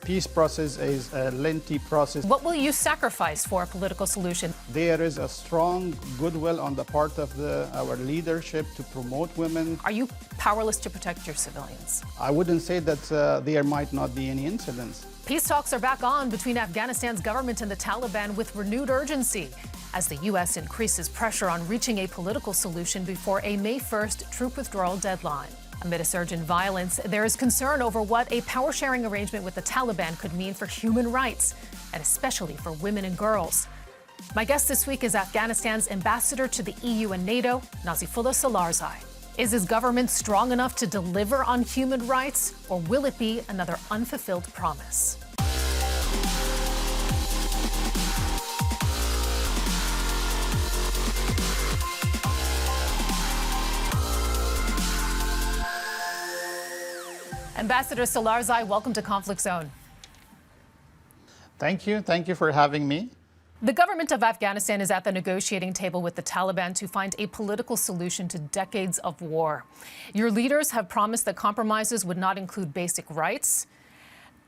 peace process is a lengthy process. What will you sacrifice for a political solution? There is a strong goodwill on the part of our leadership to promote women. Are you powerless to protect your civilians? I wouldn't say that there might not be any incidents. Peace talks are back on between Afghanistan's government and the Taliban with renewed urgency as the U.S. increases pressure on reaching a political solution before a May 1st troop withdrawal deadline. Amid a surge in violence, there is concern over what a power-sharing arrangement with the Taliban could mean for human rights, and especially for women and girls. My guest this week is Afghanistan's ambassador to the EU and NATO, Nazifullah Salarzai. Is his government strong enough to deliver on human rights, or will it be another unfulfilled promise? Ambassador Salarzai, welcome to Conflict Zone. Thank you. Thank you for having me. The government of Afghanistan is at the negotiating table with the Taliban to find a political solution to decades of war. Your leaders have promised that compromises would not include basic rights.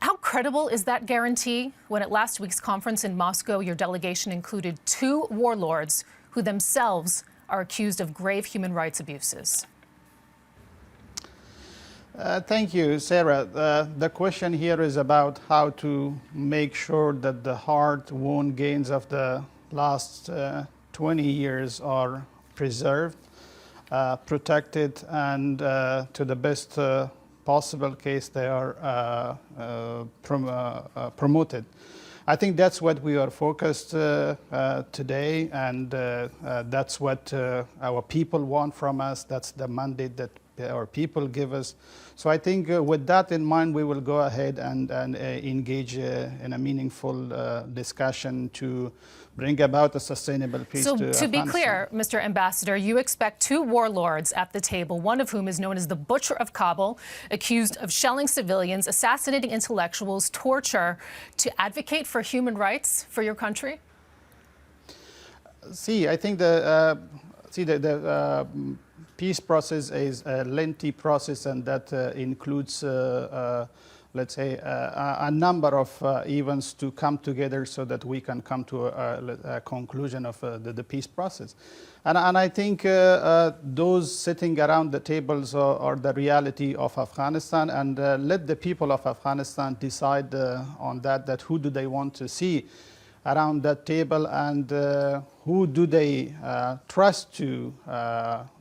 How credible is that guarantee when at last week's conference in Moscow, your delegation included two warlords who themselves are accused of grave human rights abuses? Thank you, Sarah. The question here is about how to make sure that the hard-won gains of the last 20 years are preserved, protected, and to the best possible case they are promoted. I think that's what we are focused today, and that's what our people want from us. That's the mandate that our people give us. So I think with that in mind, we will go ahead and engage in a meaningful discussion to bring about a sustainable peace to Afghanistan. So to be clear, Mr. Ambassador, you expect two warlords at the table, one of whom is known as the Butcher of Kabul, accused of shelling civilians, assassinating intellectuals, torture, to advocate for human rights for your country? See, I think the peace process is a lengthy process, and that includes, let's say, a number of events to come together so that we can come to a conclusion of the peace process. And I think those sitting around the tables are the reality of Afghanistan, and let the people of Afghanistan decide on that who do they want to see around that table, and who do they trust to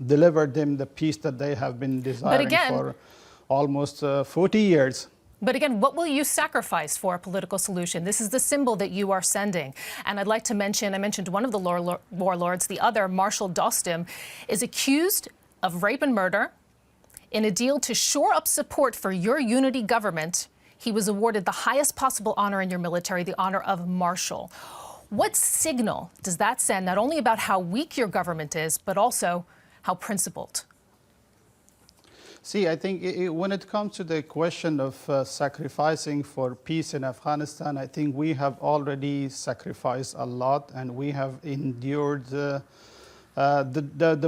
deliver them the peace that they have been desiring for almost 40 years. But again, what will you sacrifice for a political solution? This is the symbol that you are sending. And I'd like to mention, I mentioned one of the warlords, the other, Marshal Dostum, is accused of rape and murder. In a deal to shore up support for your unity government, he was awarded the highest possible honor in your military, the honor of Marshal. What signal does that send, not only about how weak your government is, but also how principled? See, I think when it comes to the question of sacrificing for peace in Afghanistan, I think we have already sacrificed a lot, and we have endured the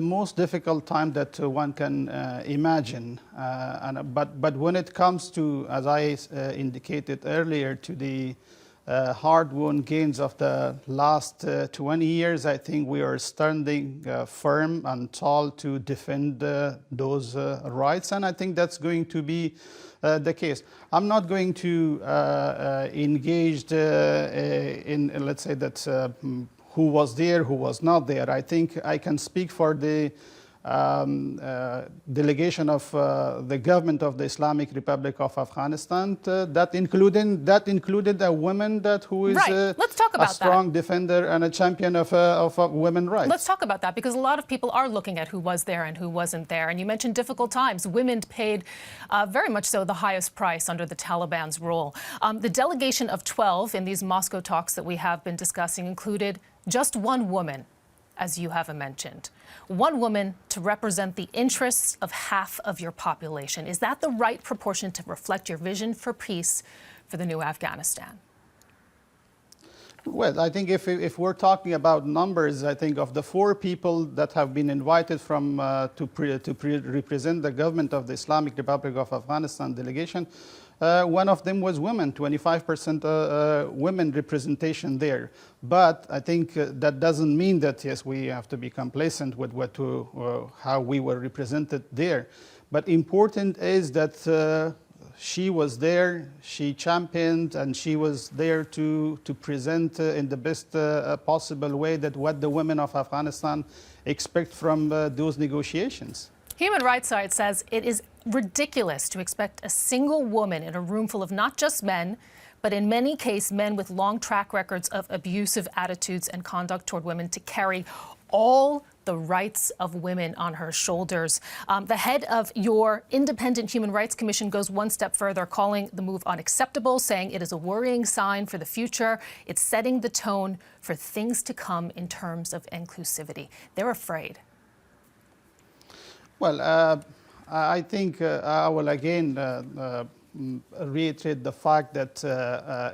most difficult time that one can imagine. But when it comes to, as I indicated earlier, to the hard-won gains of the last 20 years, I think we are standing firm and tall to defend those rights, and I think that's going to be the case. I'm not going to engage in, let's say, that who was there, who was not there. I think I can speak for the delegation of the government of the Islamic Republic of Afghanistan that included a woman who is Let's talk about a strong defender and a champion of women's rights. Let's talk about that, because a lot of people are looking at who was there and who wasn't there. And you mentioned difficult times. Women paid very much so the highest price under the Taliban's rule. The delegation of 12 in these Moscow talks that we have been discussing included just one woman, as you have mentioned. One woman to represent the interests of half of your population. Is that the right proportion to reflect your vision for peace for the new Afghanistan? Well, I think if we're talking about numbers, I think of the 4 people that have been invited from to represent the government of the Islamic Republic of Afghanistan delegation, one of them was women, 25% women representation there. But I think that doesn't mean that, yes, we have to be complacent with how we were represented there. But important is that she was there, she championed, and she was there to present in the best possible way that what the women of Afghanistan expect from those negotiations. Human Rights Side says it is ridiculous to expect a single woman in a room full of not just men, but in many cases men with long track records of abusive attitudes and conduct toward women to carry all the rights of women on her shoulders. The head of your independent Human Rights Commission goes one step further, calling the move unacceptable, saying it is a worrying sign for the future. It's setting the tone for things to come in terms of inclusivity. They're afraid. Well, I think I will again reiterate the fact that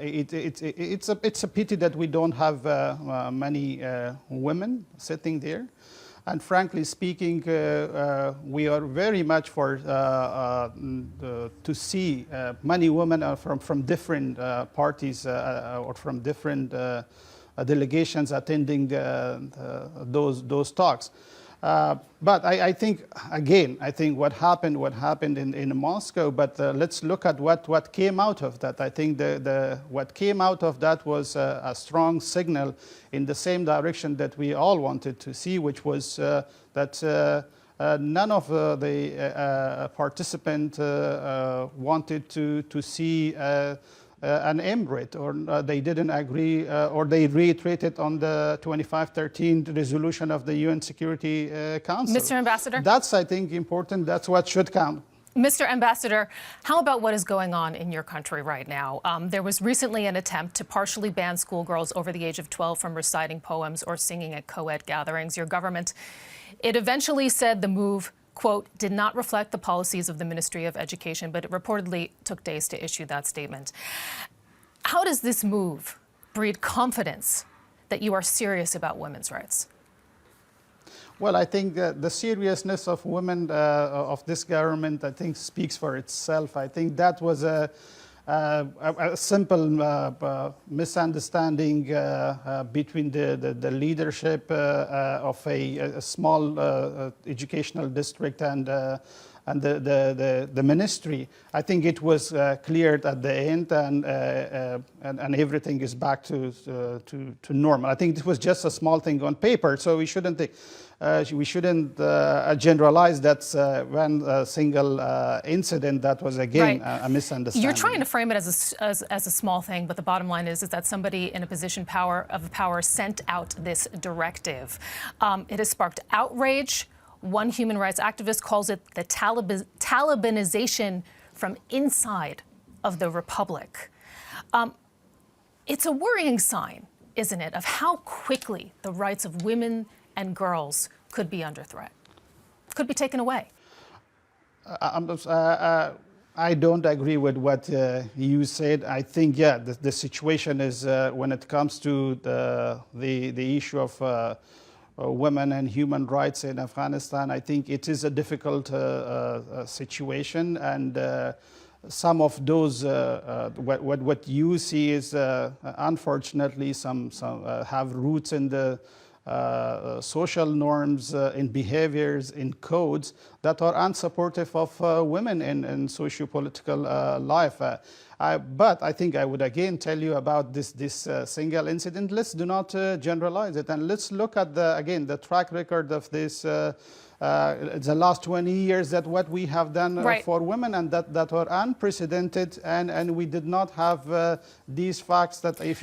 it's a pity that we don't have many women sitting there. And frankly speaking, we are very much for to see many women from different parties or from different delegations attending those talks. But I think, again, what happened in Moscow, but let's look at what came out of that. I think what came out of that was a strong signal in the same direction that we all wanted to see, which was that none of the participants wanted to see an emirate, or they didn't agree, or they reiterated on the 2513 resolution of the UN Security Council. Mr. Ambassador? That's, I think, important. That's what should count. Mr. Ambassador, how about what is going on in your country right now? There was recently an attempt to partially ban schoolgirls over the age of 12 from reciting poems or singing at co-ed gatherings. Your government, it eventually said the move, quote, did not reflect the policies of the Ministry of Education, but it reportedly took days to issue that statement. How does this move breed confidence that you are serious about women's rights? Well, I think the seriousness of women of this government, I think, speaks for itself. I think that was a simple misunderstanding between the leadership of a small educational district and the ministry. I think it was cleared at the end, and everything is back to normal. I think it was just a small thing on paper, so we shouldn't generalize that one single incident that was, again, right. A misunderstanding. You're trying to frame it as a small thing, but the bottom line is that somebody in a position of power sent out this directive. It has sparked outrage. One human rights activist calls it the Talibanization from inside of the republic. It's a worrying sign, isn't it, of how quickly the rights of women and girls could be under threat, could be taken away. I don't agree with what you said. I think, yeah, the situation is when it comes to the issue of women and human rights in Afghanistan, I think it is a difficult situation, and some of those what you see is unfortunately some have roots in the social norms, in behaviors, in codes that are unsupportive of women in socio-political life. But I think I would again tell you about this single incident. Let's do not generalize it, and let's look at the track record of this. The last 20 years, that what we have done right. for women, and that are unprecedented, and we did not have these facts that if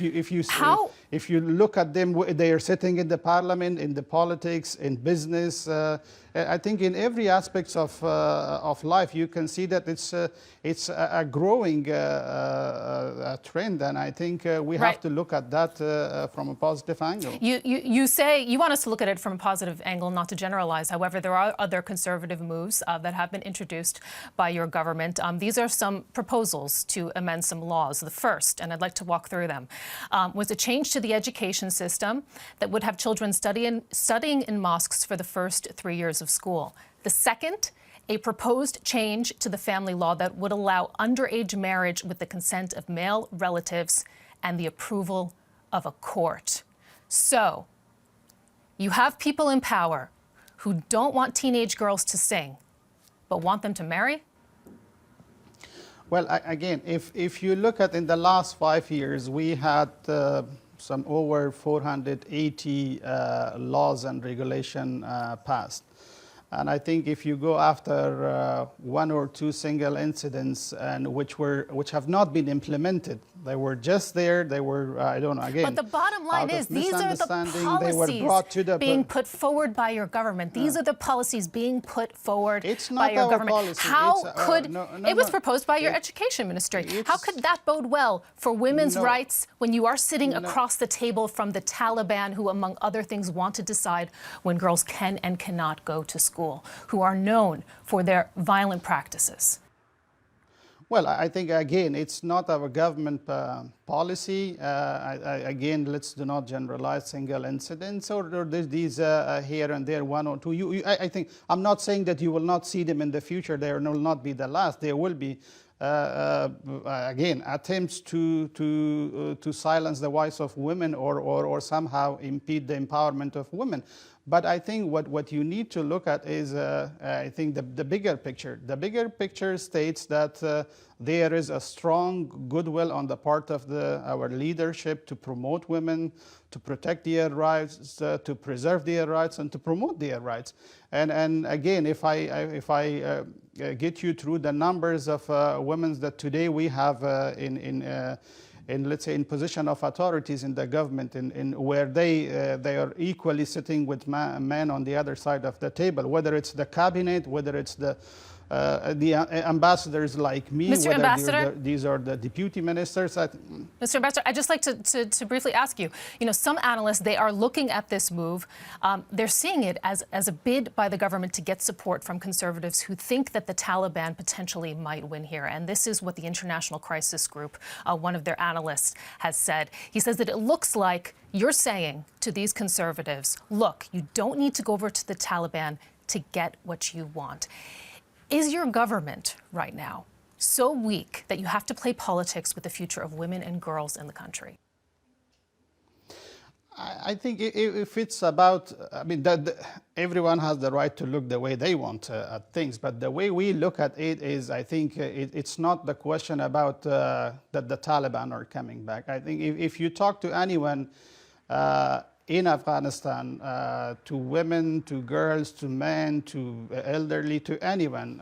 you look at them, they are sitting in the parliament, in the politics, in business. I think in every aspect of life, you can see that it's a growing trend, and I think we have to look at that from a positive angle. You say you want us to look at it from a positive angle, not to generalize. However, there are other conservative moves that have been introduced by your government. These are some proposals to amend some laws. The first, and I'd like to walk through them, was a change to the education system that would have children studying in mosques for the first 3 years of school. The second, a proposed change to the family law that would allow underage marriage with the consent of male relatives and the approval of a court. So, you have people in power who don't want teenage girls to sing, but want them to marry? Well, again, if you look at in the last 5 years, we had some over 480 laws and regulation passed. And I think if you go after one or two single incidents and which have not been implemented, they were just there, they were, I don't know, again. But the bottom line is these are the policies being put forward by your government. These are the policies being put forward by your government. Policy. How could, it was proposed by your education ministry. How could that bode well for women's rights when you are sitting across the table from the Taliban, who among other things want to decide when girls can and cannot go to school, who are known for their violent practices? Well, I think, again, it's not our government policy. Again, let's do not generalize single incidents or these here and there, one or two. I think, I'm not saying that you will not see them in the future. They will not be the last. There will be, again, attempts to silence the voice of women or somehow impede the empowerment of women. But I think what you need to look at is, I think, the bigger picture. The bigger picture states that there is a strong goodwill on the part of our leadership to promote women, to protect their rights, to preserve their rights, and to promote their rights. And again, if I get you through the numbers of women that today we have in, let's say, in position of authorities in the government, in where they are equally sitting with men on the other side of the table, whether it's the cabinet, whether it's the ambassadors like me, Mr. whether Ambassador? these are the deputy ministers. Mr. Ambassador, I'd just like to briefly ask you, some analysts, they are looking at this move. They're seeing it as a bid by the government to get support from conservatives who think that the Taliban potentially might win here. And this is what the International Crisis Group, one of their analysts, has said. He says that it looks like you're saying to these conservatives, look, you don't need to go over to the Taliban to get what you want. Is your government right now so weak that you have to play politics with the future of women and girls in the country? I think if it's about, I mean, everyone has the right to look the way they want at things, but the way we look at it is, I think it's not the question about that the Taliban are coming back. I think if you talk to anyone in Afghanistan, to women, to girls, to men, to elderly, to anyone,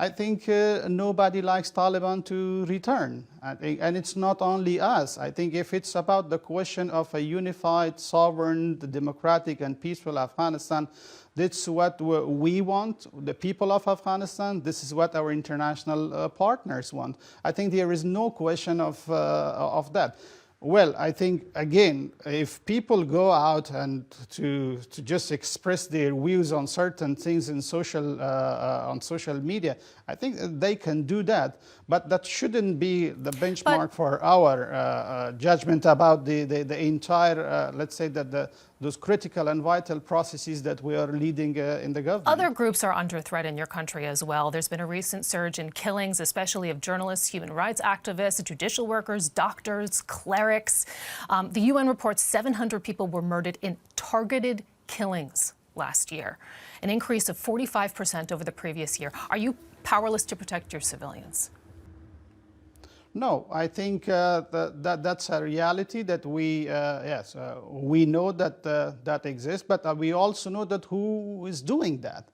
I think nobody likes Taliban to return. And it's not only us. I think if it's about the question of a unified, sovereign, democratic, and peaceful Afghanistan, that's what we want, the people of Afghanistan. This is what our international partners want. I think there is no question of that. Well, I think, again, if people go out and to just express their views on certain things in on social media, I think they can do that. But that shouldn't be the benchmark for our judgment about the entire, let's say, those critical and vital processes that we are leading in the government. Other groups are under threat in your country as well. There's been a recent surge in killings, especially of journalists, human rights activists, judicial workers, doctors, clerics. The UN reports 700 people were murdered in targeted killings last year, an increase of 45% over the previous year. Are you powerless to protect your civilians? No, I think that's a reality that we know that exists, but we also know that who is doing that,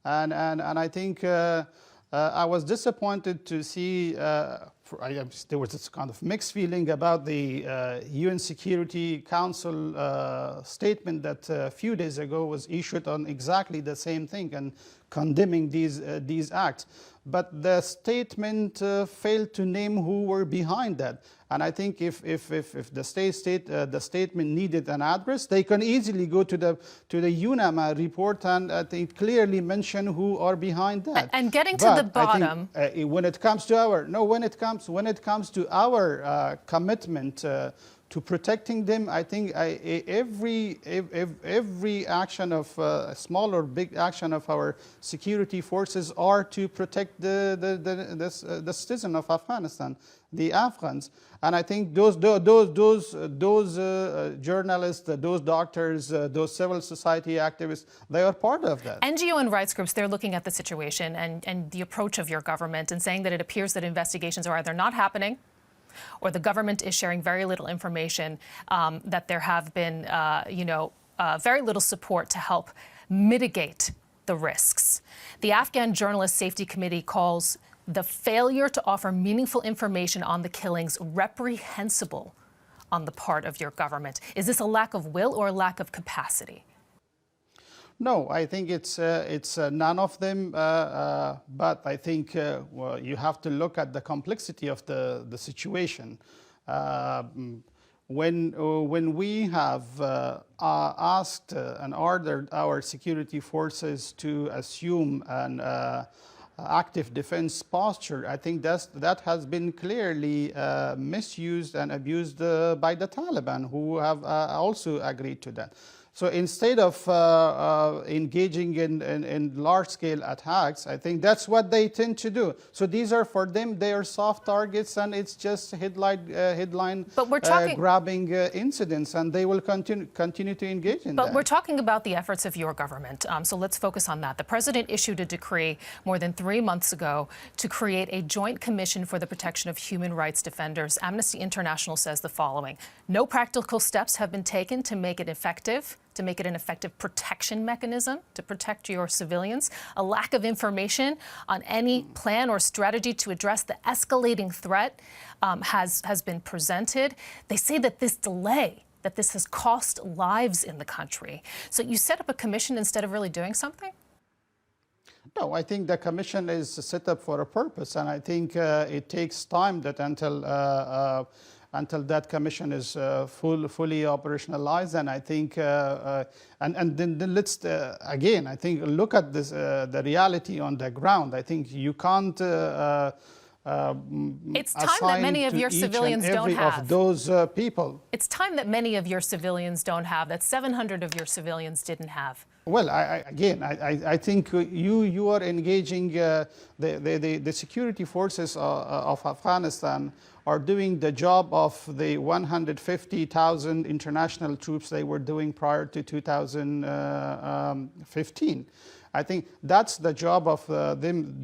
and I think I was disappointed to see there was this kind of mixed feeling about the UN Security Council statement that a few days ago was issued on exactly the same thing and condemning these acts. But the statement failed to name who were behind that. And I think if the the statement needed an address, they can easily go to the UNAMA report and I think clearly mention who are behind that. And getting to the bottom, I think, when it comes to our commitment to protecting them. I think every action of small or big action of our security forces are to protect the citizen of Afghanistan, the Afghans. And I think those journalists, those doctors, those civil society activists, they are part of that. NGO and rights groups, they're looking at the situation and the approach of your government and saying that it appears that investigations are either not happening or the government is sharing very little information, that there have been, very little support to help mitigate the risks. The Afghan Journalist Safety Committee calls the failure to offer meaningful information on the killings reprehensible on the part of your government. Is this a lack of will or a lack of capacity? No, I think it's none of them, but I think well, you have to look at the complexity of the situation. When we have asked and ordered our security forces to assume an active defense posture, I think that has been clearly misused and abused by the Taliban, who have also agreed to that. So instead of engaging in large-scale attacks, I think that's what they tend to do. So these are, for them, they are soft targets, and it's just headline grabbing incidents, and they will continue to engage in that. But we're talking about the efforts of your government, so let's focus on that. The president issued a decree more than 3 months ago to create a joint commission for the protection of human rights defenders. Amnesty International says the following: no practical steps have been taken to make it effective, to make it an effective protection mechanism to protect your civilians. A lack of information on any plan or strategy to address the escalating threat has been presented. They say that this delay, that this has cost lives in the country. So you set up a commission instead of really doing something? No, I think the commission is set up for a purpose, and I think it takes time that until that commission is fully operationalized. And I think, and then let's again, I think, look at this, the reality on the ground. I think you can't. It's time that many of your civilians don't have. Of those people. It's time that many of your civilians don't have, that 700 of your civilians didn't have. Well, I think you are engaging the security forces of Afghanistan are doing the job of the 150,000 international troops they were doing prior to 2015. I think that's the job of them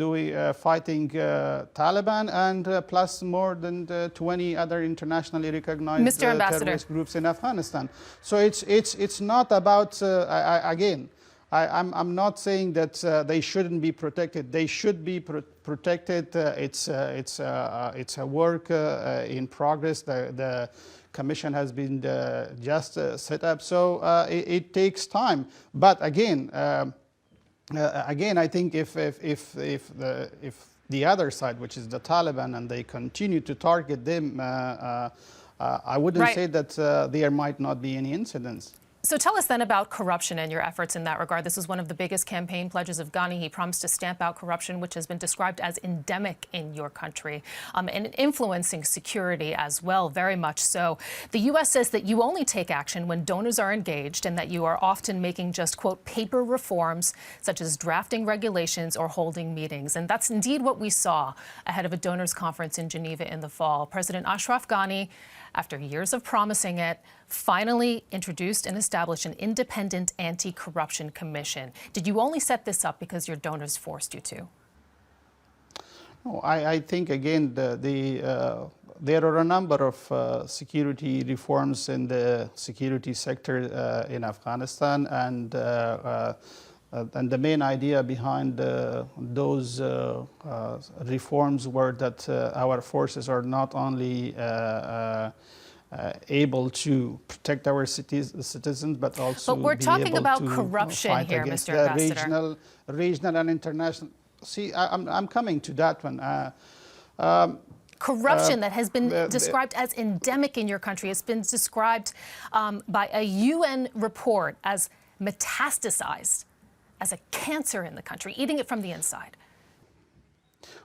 fighting Taliban and plus more than 20 other internationally recognized terrorist groups in Afghanistan. So it's not about again. I'm not saying that they shouldn't be protected. They should be protected. It's a work in progress. The commission has been just set up, so it takes time. But again, I think if the other side, which is the Taliban, and they continue to target them, I wouldn't say that there might not be any incidents. So tell us then about corruption and your efforts in that regard. This is one of the biggest campaign pledges of Ghani. He promised to stamp out corruption, which has been described as endemic in your country, and influencing security as well, very much so. The U.S. says that you only take action when donors are engaged and that you are often making just, quote, paper reforms, such as drafting regulations or holding meetings. And that's indeed what we saw ahead of a donors conference in Geneva in the fall. President Ashraf Ghani, after years of promising it, finally introduced and established an independent anti-corruption commission. Did you only set this up because your donors forced you to? No, I think, again, there are a number of security reforms in the security sector in Afghanistan, and the main idea behind those reforms were that our forces are not only able to protect our citizens, but also we're talking about corruption here, Mr. Ambassador. Regional and international. See, I'm coming to that one. Corruption that has been described as endemic in your country. It's been described by a UN report as metastasized, as a cancer in the country, eating it from the inside.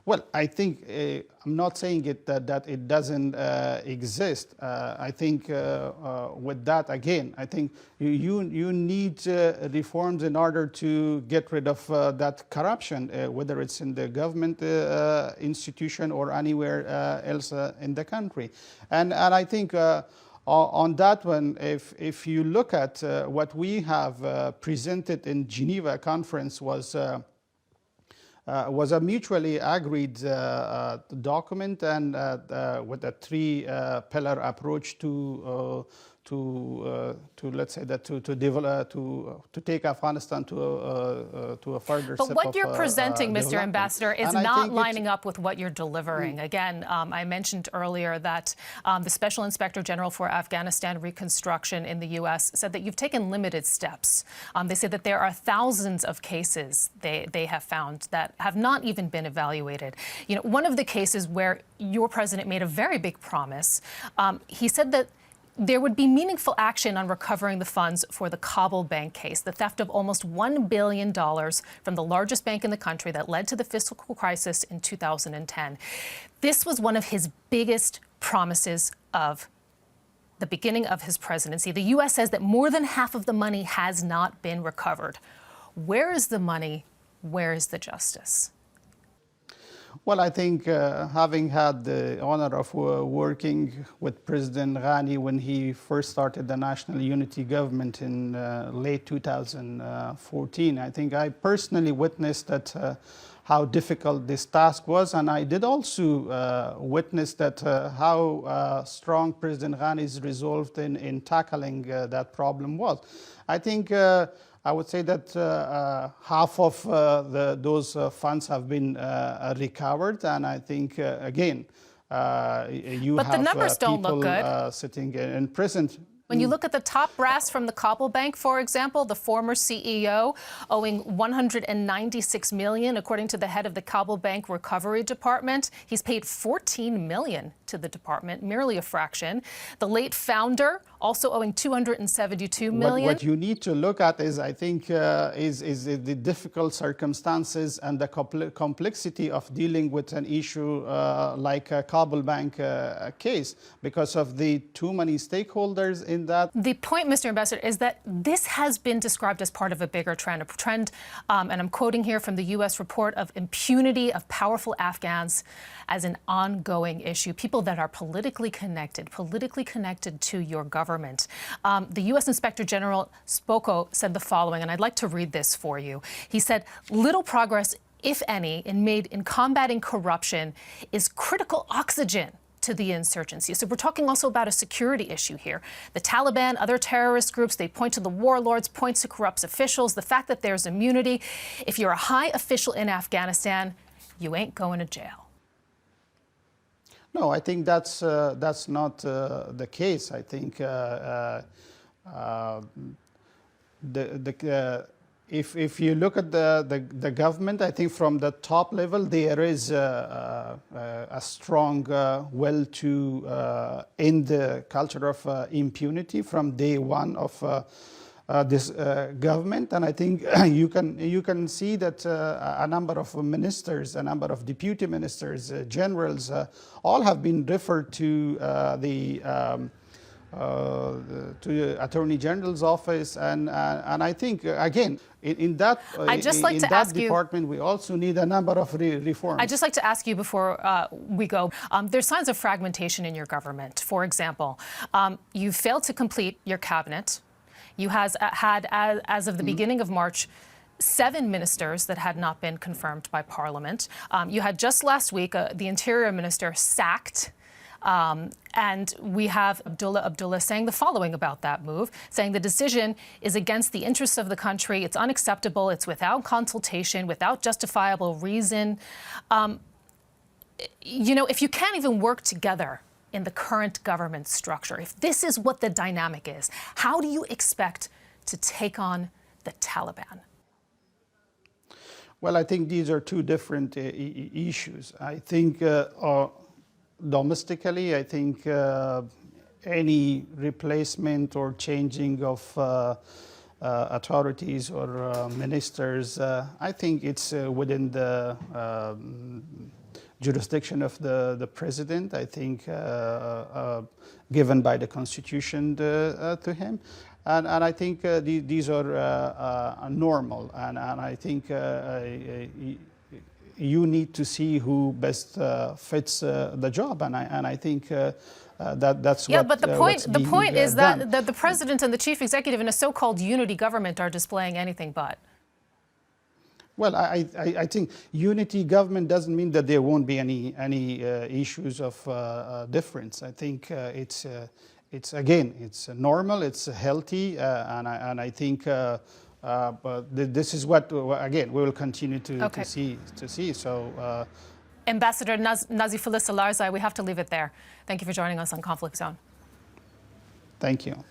Well, I think I'm not saying that it doesn't exist. I think with that, again, I think you need reforms in order to get rid of that corruption, whether it's in the government institution or anywhere else in the country. And I think on that one, if you look at what we have presented in Geneva conference was a mutually agreed document, and with a three-pillar approach to let's say that to develop to take Afghanistan to a further step. But what you're presenting, Mr. Ambassador, is not lining up with what you're delivering. Again, I mentioned earlier that the Special Inspector General for Afghanistan Reconstruction in the U.S. said that you've taken limited steps. They say that there are thousands of cases they have found that have not even been evaluated. You know, one of the cases where your president made a very big promise, he said that there would be meaningful action on recovering the funds for the Kabul bank case, the theft of almost $1 billion from the largest bank in the country that led to the fiscal crisis in 2010. This was one of his biggest promises of the beginning of his presidency. The U.S. says that more than half of the money has not been recovered. Where is the money? Where is the justice? Well, I think having had the honor of working with President Ghani when he first started the National Unity Government in late 2014, I think I personally witnessed that how difficult this task was, and I did also witness that how strong President Ghani's resolve in tackling that problem was. I think I would say that half of those funds have been recovered, and I think again, you but have the numbers don't look good. Sitting in prison. When you look at the top brass from the Kabul bank, for example, the former CEO owing $196 million, according to the head of the Kabul Bank Recovery Department. He's paid $14 million to the department, merely a fraction. The late founder also owing $272 million. What you need to look at is, I think, is the difficult circumstances and the complexity of dealing with an issue like a Kabul bank case, because of the too many stakeholders in that. The point, Mr. Ambassador, is that this has been described as part of a bigger trend, and I'm quoting here from the U.S. report, of impunity of powerful Afghans as an ongoing issue. People that are politically connected to your government. The U.S. Inspector General Spoko said the following, and I'd like to read this for you. He said, little progress, if any, made in combating corruption is critical oxygen to the insurgency. So we're talking also about a security issue here. The Taliban, other terrorist groups, they point to the warlords, point to corrupt officials, the fact that there's immunity. If you're a high official in Afghanistan, you ain't going to jail. No, I think that's not the case. I think if you look at the government, I think from the top level there is a strong will to end the culture of impunity from day one of this government, and I think you can see that a number of ministers, a number of deputy ministers, generals, all have been referred to the Attorney General's office, and I think again in that department we also need a number of reforms. I'd just like to ask you before we go. There's signs of fragmentation in your government. For example, you failed to complete your cabinet. You had, as of the beginning of March, 7 ministers that had not been confirmed by Parliament. You had just last week the Interior Minister sacked. And we have Abdullah saying the following about that move, saying the decision is against the interests of the country. It's unacceptable. It's without consultation, without justifiable reason. You know, if you can't even work together in the current government structure, if this is what the dynamic is, how do you expect to take on the Taliban? Well, I think these are two different issues. I think domestically, I think any replacement or changing of authorities or ministers, I think it's within the jurisdiction of the president, I think, given by the constitution to him. And I think these are normal, and I think you need to see who best fits the job, and I think that's yeah. what. But the point is done. that the president and the chief executive in a so-called unity government are displaying anything but. Well, I think unity government doesn't mean that there won't be any issues of difference. I think it's again, it's normal, it's healthy, and I think but this is what again we will continue to see. So, Ambassador Nazifullah Salarzai, we have to leave it there. Thank you for joining us on Conflict Zone. Thank you.